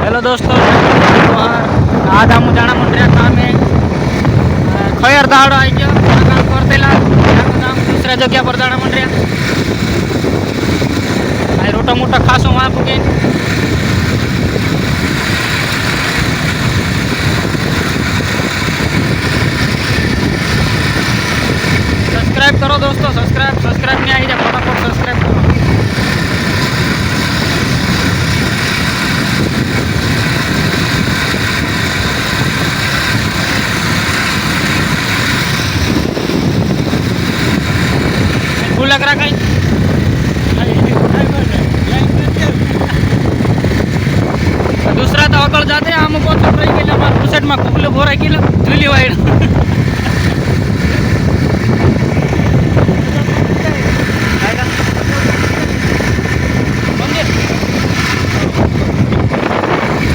Hello दोस्तों, आज हम जाना मंडरिया काम में खैर दाड़ आई गया काम करते दूसरा जगह पर जाना मंडरिया रोटा मोटा खासो वहाँ पुगे सब्सक्राइब करो दोस्तों, सब्सक्राइब नहीं आई जाए फटाफट सब्सक्राइब करो। लग रहा कहीं दूसरा तो अकल जाते हम बहुत रही गए पुसेट में खूब लोग हो रही गए झूली वाइड मंदिर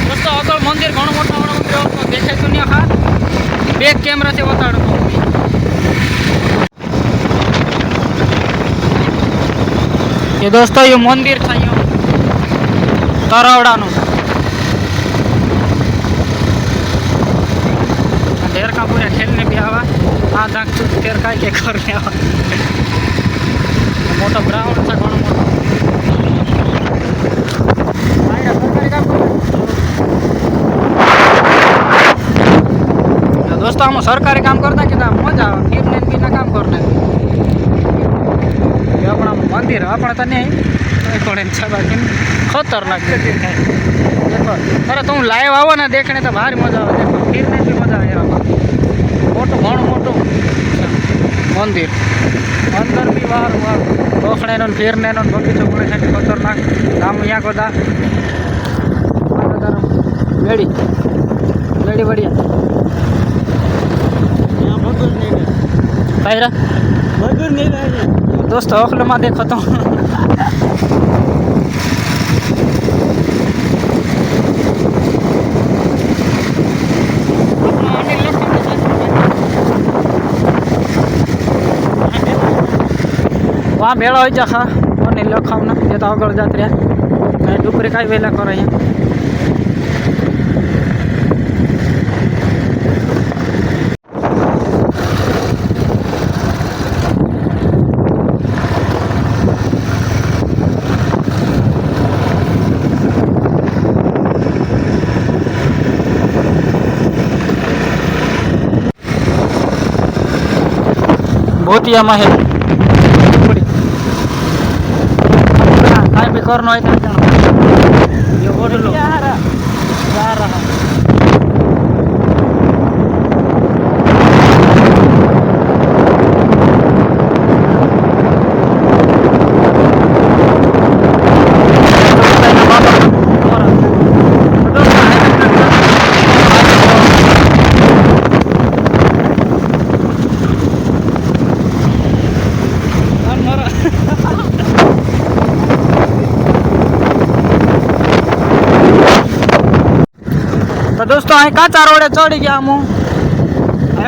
दोस्तों अकल मंदिर घणो मोटा मंदिर देखे तो नहीं खा बैक कैमरा से बताड़ो। ये दोस्तों ये मंदिर था यो तरावड़ा ढेर का पूरा खेलने भी आवा हाँ दाग तेर का के करने आवा मोटा ग्राउंड था घणो मोटो दोस्तों हम सरकारी काम करता कि मजा आवे फिरने बिना काम करने अपना मंदिर अपना तो नहीं बाकी खतरनाक देखो अरे तुम लाइव आओ ना देखने तो भारी मजा आवे देखो फिरने भी मजा आए मोटो घणो मोटो मंदिर अंदर भी बाहर देखने फिरने बगीचो पड़े है खतरनाक नाम यहाँ को दा बेड़ी बेड़ी बढ़िया दोस्तों अखलो में देखो तो वहाँ भेड़ा हो जा नहीं लखाव ना ये तो अगल जात रहा डुकरी कई वेला कर बहुत ही है भी करना है ये ओढ़ लो जा रहा तो दोस्तों अँ काचा रोडे चढ़ी गया हम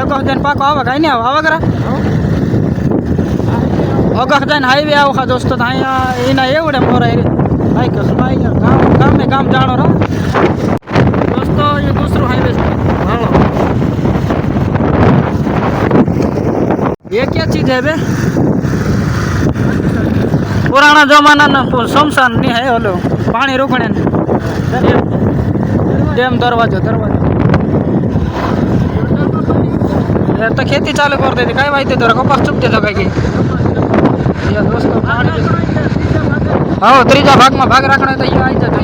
कह दिन पाको आवा कहीं नहीं आवा करा अगह दिन हाईवे आवा दोस्तों अँ एवड़े मोर गाँव में गाँव जानो रहा दोस्तों ये दूसरो हाईवे ये क्या चीज है बे पुराना जमाना न शमशान नहीं है हेलो पानी रोकने डेम दरवाजो यार तो खेती चालू कर देती कई वाइते तो कपास चुपते तो कहीं दोस्तों हाँ तीजा भाग में भाग रखना है तो ये आई जाता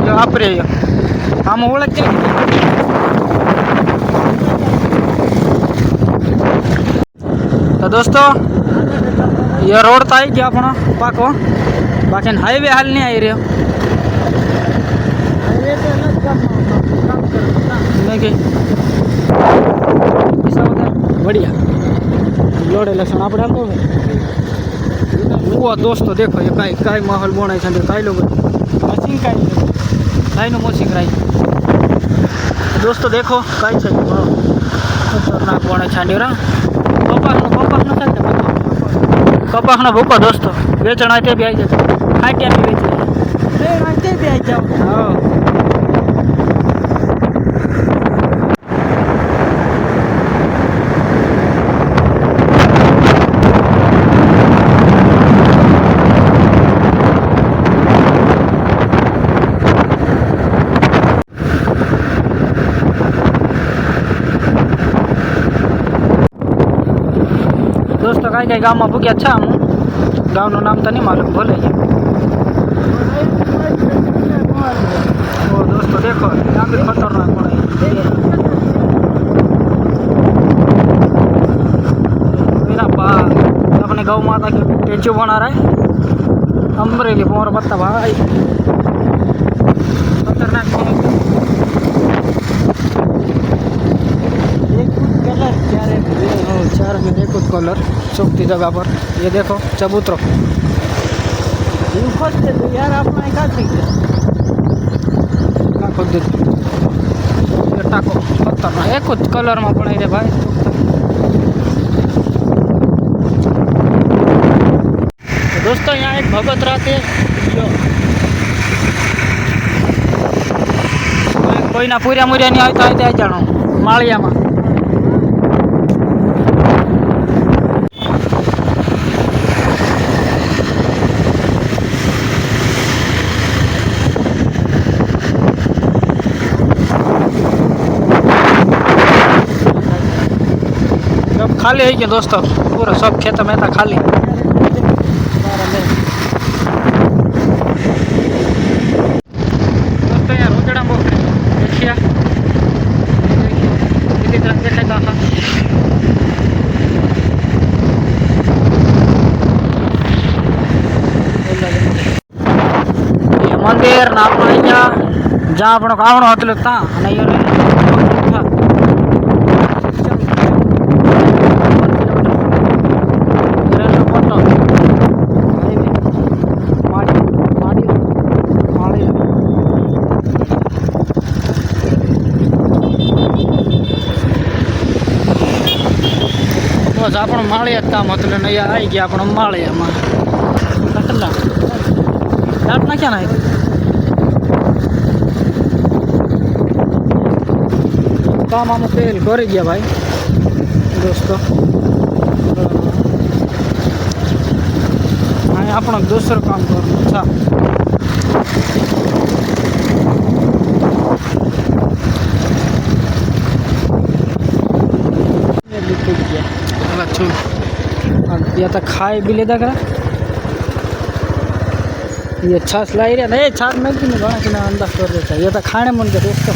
ये आप रे हम ओळख जाए तो दोस्तों ये रोड तो आई गया अपना पाको बाकी हाईवे हाल नहीं आई रही बढ़िया लोड़े लक्षण आप वो दोस्तों देखो ये कई माहौल बनाई कई लोग मशीन कई मशीन कराई दोस्तों देखो कई खतरनाक बनाई छांडी कपास भूको दोस्तों बेचना भी आई जाए हाई टाइम भी बेच भी आई जाओ। हाँ दोस्तों कई गाँव में भूग्या छा हूँ गाँव नाम तो नहीं मालूम भूले गया। ओ दोस्तों देखो यहाँ भी खतरनाक पड़ा है। मेरा बाप अपने गौ माता की स्टेचू बना रहा है अमरेली मोर बत्ता भाई खतरनाक कलर चार में देखो कलर चौकती जगह पर ये देखो चबूतरो खोजते तो यार अपना क्या चाहिए खोद दे टाको खतरनाक एक कुछ कलर में पड़े रे भाई। तो दोस्तों यहाँ एक भगत रहते कोई ना पूरा मुरिया नहीं होता है तो जानो मालिया में सब खाली है क्या दोस्तों पूरा सब खेत में था खाली। दोस्तों यार रोजड़ा बोखड़े देखिए इसी तरह देखेगा ये मंदिर ना अपना अँ जहाँ अपने आवण होते था बस आप माड़िया काम मतलब नहीं आई गया अपना माड़िया में डाटना क्या ना काम हम फेल कर गया भाई दोस्तों। हाँ अपना दूसरा काम कर अच्छा या तो खाए भी ले देगा ये छाछ लाई रहा नहीं छाछ में भी नहीं बना कि अंदाज कर देता ये तो खाने मन के दोस्तों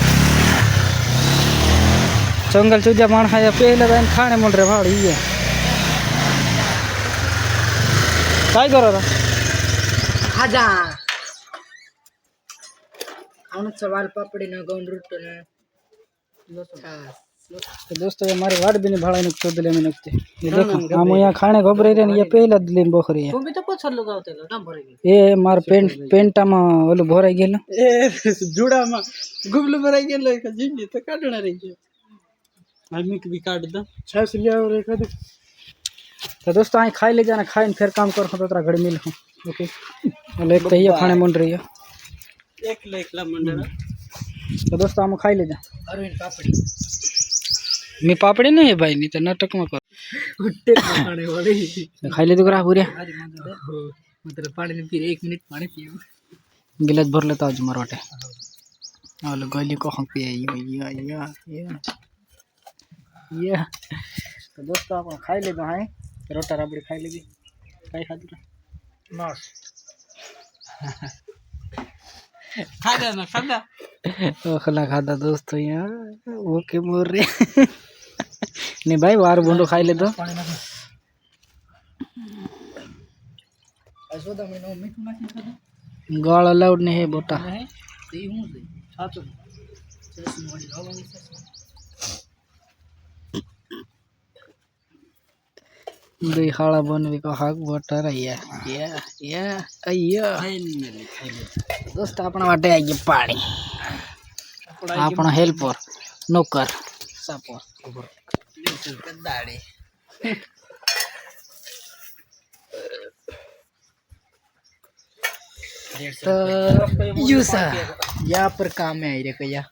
जंगल चूजा माण खाया पहले तो खाने मन रहे भाड़ी ये काय करो रा खाजा आउन सवाल पापड़ी ना गौन रूट ना तो दोस्तों हमारे वार्ड भी नहीं भाड़ा नुक चौदले में नुकते ये देखो हम यहाँ खाने घबरे रहे ये पहला दिले में बखरी है तुम भी तो पछर लगावते लो ना भरे ये मार पेंटा में ओलो भराई गेल ए जुड़ा में गुबलू भराई गेल का जिंजी तो काटना रही है आदमी भी काट द 6 लिया और एक दे तो दोस्तों आई खाई ले जाना खाई फिर काम कर तो तेरा घड़ी मिल ओके ले तो ये खाने मन रही है एक ला मंडरा तो दोस्तों हम खाई ले जा अरविंद पापड़ी मैं पापड़ी नहीं है भाई नहीं तो नाटक में कर गुट्टे खाने वाले खाई ले तो करा पूरे मतलब पानी में फिर 1 मिनट पानी पियो गिलास भर लेता आज मरवाटे और गोली को हम पिए ये तो दोस्तों आप खाई ले दो हैं रोटा रबड़ी खाई लेगी खाई खाती नॉट खादा ना खादा ओखला खादा दोस्तों यार ओके मोर रे नहीं भाई वार बोंडो खाई ले दो असोदा में नो मीठू ना खादा गाल अलाउड नहीं है बोटा है ते हूं से सातो चस मोड़ी लाओ दे खाला बनवे को हक बोटा रहिया ये अय्या दोस्त अपना वाटे आई पानी अपना हेल्पर नौकर सापर दाड़ी तो यू सा यहाँ पर काम में आई रे कया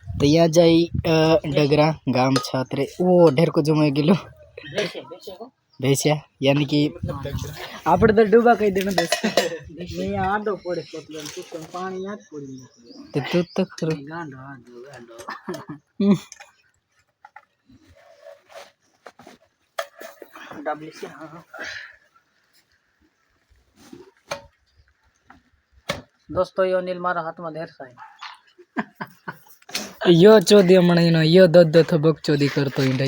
तो यहाँ जाई डगरा गाम छात्रे वो ढेर को जमा गेलो भैसिया यानी कि આપણે તો ડૂબા કહી દેને દોસ્ત નહીં આડો પડે એટલે તું પાણી યાદ પડી તે તું તો ખરો ગાંડો આડો डब्ल्यूसी हाँ दोस्तों यो नील मारा हाथ में ढेर सा यो चोदी हमने नो यो दद थबक चोदी करतो इंडा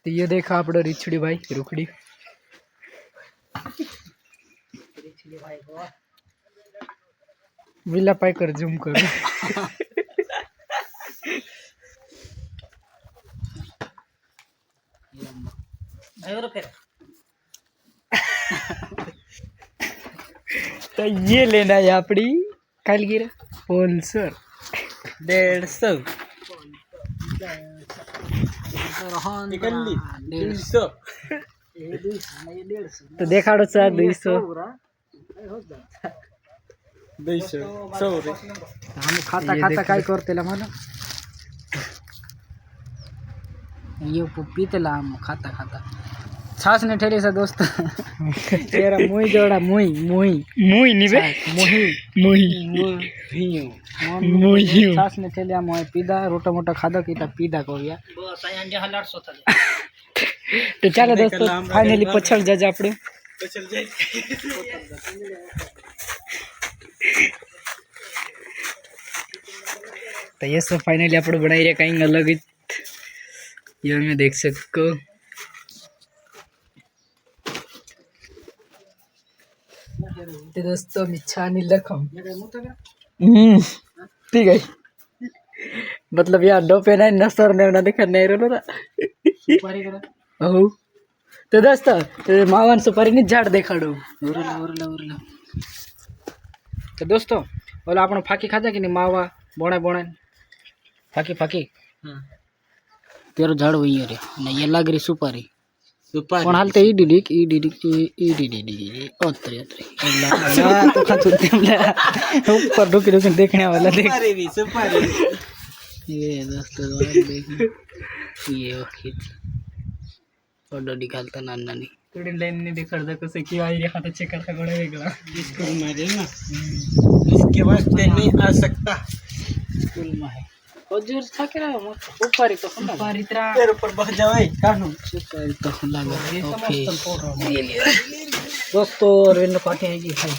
ये देखा आपड़ो रिछड़ी भाई रुखड़ी भाई विला पाई कर जूम कर तो ये लेना है अपनी कल गिरा होलसेल 150 तो देखाड़ो सर 200 हम खाता खाता काय करतेला मानो ये पीतेला हम खाता खाता छाछ ने ठेली सा दोस्त तेरा मुई जोड़ा मुई मुई मुई निबे मुही मुही मुही छाछ ने ठेली हम पीदा रोटा मोटा खादा कीता पीदा को गया बस आ अंडे हलाड़ सो था तो चलो दोस्तों फाइनली पछल जा आपड़े पछल जाए तो ये सब फाइनली आपड़े बनाई रे कहीं अलग ये मैं देख सको ते दोस्तों मिच्छानी लखम ठीक है मतलब यार दो पे ना नसर ने ना देखा नहीं रो ना सुपारी करा ओह तो दोस्तों मावन सुपारी ने झाड़ देखाड़ो उरला उरला उरला तो दोस्तों बोला आपण फाकी खाजा कि नहीं मावा बोणे बोणे फाकी फाकी तेरो झाड़ हुई रे ना ये लाग रही सुपारी पण हालते ई डीडी ओत्रे ओत्रे अल्लाह तो खातु तेमला ऊपर ढुकी ढुकी देखने वाला देख सुपारी ये दोस्तों देख ये खींच फोटो निकालता नाना नहीं थोड़ी लाइन नहीं दिखा कसं की आई रे खाता चेक करता गोड़ा वेगळा स्कूल मध्ये ना इसके वास्ते नहीं आ सकता स्कूल में है हजुर थाके रहा मत ऊपर ही तो ऊपर इतना तेरे ऊपर बह जावे कानू ऊपर तो लगा ओके दोस्तों रेन पाटे है जी भाई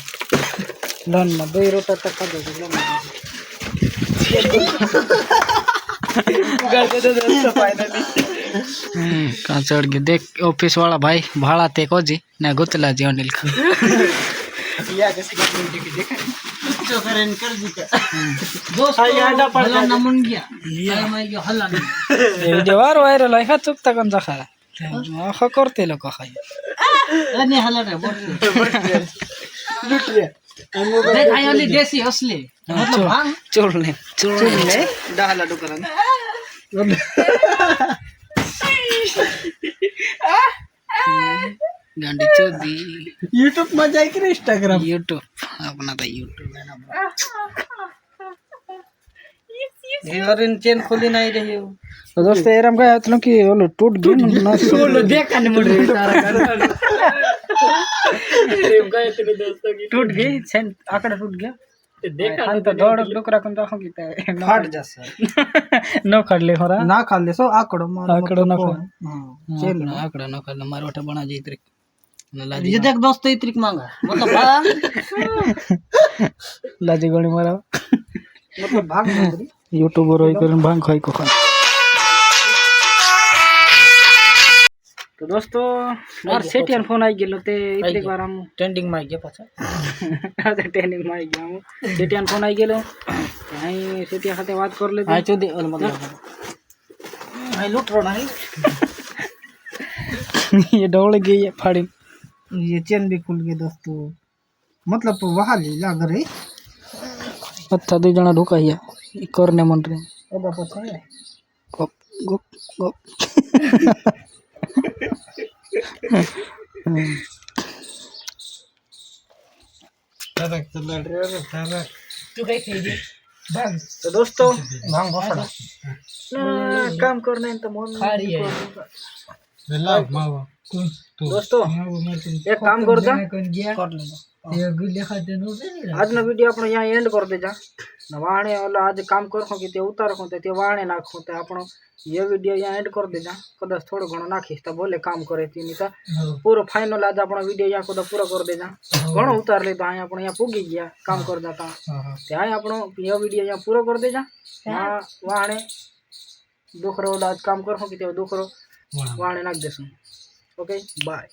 लन में दो रोटा तक का दो गल दे दोस्तों फाइनली कहां चढ़ के देख ऑफिस वाला भाई भाड़ा ते को जी ना गुतला जी अनिल का या कैसे की देखा जो करें कर जी का दोस्त आया पड़ला ना मुन गया ये मैं यो हल्ला ये जवार वायरल है का चुप तक जा खा खा करते लोग खाई नहीं हल्ला रे बोल लूट रे देख आई वाली देसी असली मतलब भांग चोर ले डाला दुकान गांडी चोदी YouTube में जाए कि Instagram YouTube अपना तो YouTube है ना ये और इन चैन खोली नहीं रही हो तो दोस्तों एरम का मतलब कि वो टूट गया ना सोलो देखा नहीं मुड़ रही सारा एरम का इतने दोस्तों की टूट गई चैन आकड़ा टूट गया देखा तो दौड़ डुकरा कम रखो की फाट जैसे नो खड़ ले होरा ना खड़ ले सो आकड़ो मार आकड़ो ना खड़ चैन आकड़ा ना खड़ मार ओटा बना जे इतरिक ये देख दोस्तों इतरिक मांगा मतलब लाजी गोली मारा मतलब भाग यूट्यूबर होई करन भांग खाई को खा तो दोस्तों और सेटियन फोन आई गेलो ते इतने बार हम ट्रेंडिंग में आ गया पाछा अरे ट्रेंडिंग में आ गया हम सेटियन फोन आई गेलो हाई सेटिया साथे बात कर ले हां चोदी मतलब हाई लूट रो नहीं ये डोल गई है फाड़ी ये चैन भी खुल गई दोस्तों मतलब वहां ले लग रही अच्छा 2 जना ढुका गया करने मन रहे ओबा पछे गप गप गप तारक चल रे तारक तू कहीं थे जी भाग तो दोस्तों भांग बसड़ा काम करने तो मन खारी है लाभ मावा दोस्तों एक काम कर दे कर ले ये गुल्ले खाते नो नहीं आज ना वीडियो आपण यहाँ एंड कर दे जा वाणे ओला आज काम करखो कि ते उतारखो ते वाणे नाखो ते आपण ये वीडियो यहाँ एंड कर दे जा कदाच थोड़ो घणो नाखीस तो बोले काम करे ती नहीं तो पूरा फाइनल आज आपण वीडियो यहाँ कदा पूरा कर दे जा घणो उतार ले तो आया आपण यहाँ पुगी गया काम कर जाता ते आया आपण ये वीडियो यहाँ पूरा कर दे जा वाणे दुखरो आज काम करखो कि ते दुखरो वाणे नाख देसु ओके बाय